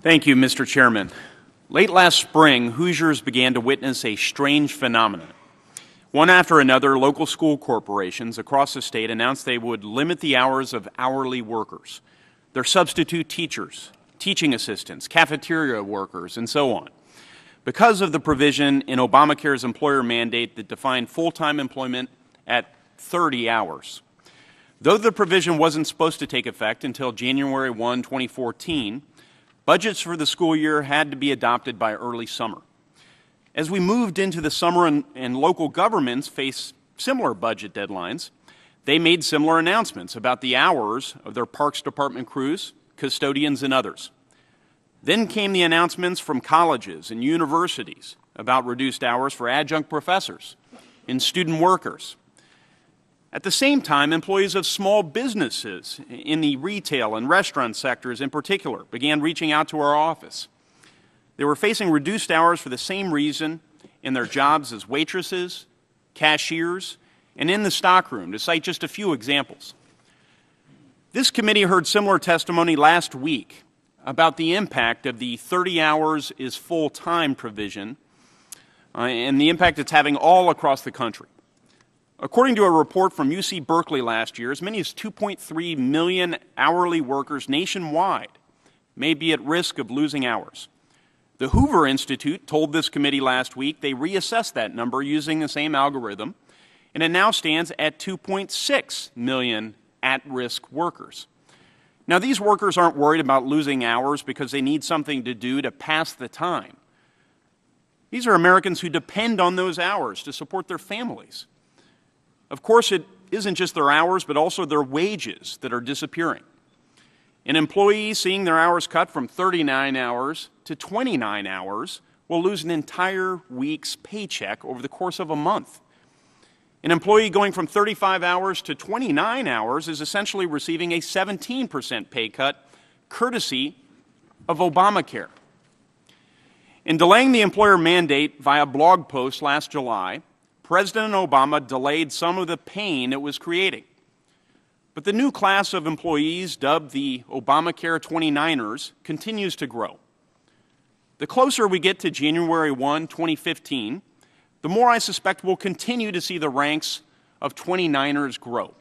Thank you, Mr. Chairman. Late last spring, Hoosiers began to witness a strange phenomenon. One after another, local school corporations across the state announced they would limit the hours of hourly workers, their substitute teachers, teaching assistants, cafeteria workers, and so on, because of the provision in Obamacare's employer mandate that defined full-time employment at 30 hours. Though the provision wasn't supposed to take effect until January 1, 2014, budgets for the school year had to be adopted by early summer. As we moved into the summer and local governments faced similar budget deadlines, they made similar announcements about the hours of their Parks Department crews, custodians, and others. Then came the announcements from colleges and universities about reduced hours for adjunct professors and student workers. At the same time, employees of small businesses in the retail and restaurant sectors in particular began reaching out to our office. They were facing reduced hours for the same reason in their jobs as waitresses, cashiers, and in the stockroom, to cite just a few examples. This committee heard similar testimony last week about the impact of the 30 hours is full-time provision and the impact it's having all across the country. According to a report from UC Berkeley last year, as many as 2.3 million hourly workers nationwide may be at risk of losing hours. The Hoover Institute told this committee last week they reassessed that number using the same algorithm, and it now stands at 2.6 million at-risk workers. Now, these workers aren't worried about losing hours because they need something to do to pass the time. These are Americans who depend on those hours to support their families. Of course, it isn't just their hours, but also their wages that are disappearing. An employee seeing their hours cut from 39 hours to 29 hours will lose an entire week's paycheck over the course of a month. An employee going from 35 hours to 29 hours is essentially receiving a 17% pay cut, courtesy of Obamacare. In delaying the employer mandate via blog post last July, President Obama delayed some of the pain it was creating. But the new class of employees, dubbed the Obamacare 29ers, continues to grow. The closer we get to January 1, 2015, the more I suspect we'll continue to see the ranks of 29ers grow.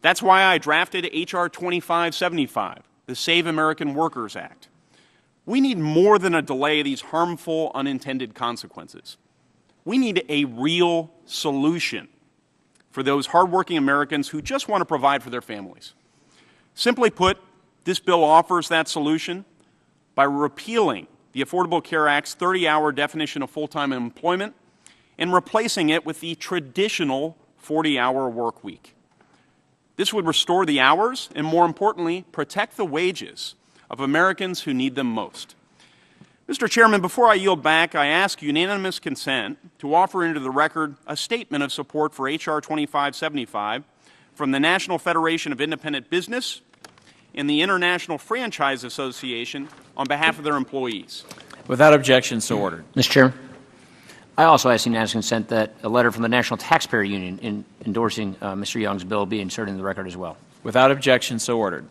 That's why I drafted H.R. 2575, the Save American Workers Act. We need more than a delay of these harmful unintended consequences. We need a real solution for those hardworking Americans who just want to provide for their families. Simply put, this bill offers that solution by repealing the Affordable Care Act's 30-hour definition of full-time employment and replacing it with the traditional 40-hour work week. This would restore the hours and, more importantly, protect the wages of Americans who need them most. Mr. Chairman, before I yield back, I ask unanimous consent to offer into the record a statement of support for H.R. 2575 from the National Federation of Independent Business and the International Franchise Association on behalf of their employees. Without objection, so ordered. Mr. Chairman, I also ask unanimous consent that a letter from the National Taxpayer Union endorsing Mr. Young's bill be inserted in the record as well. Without objection, so ordered.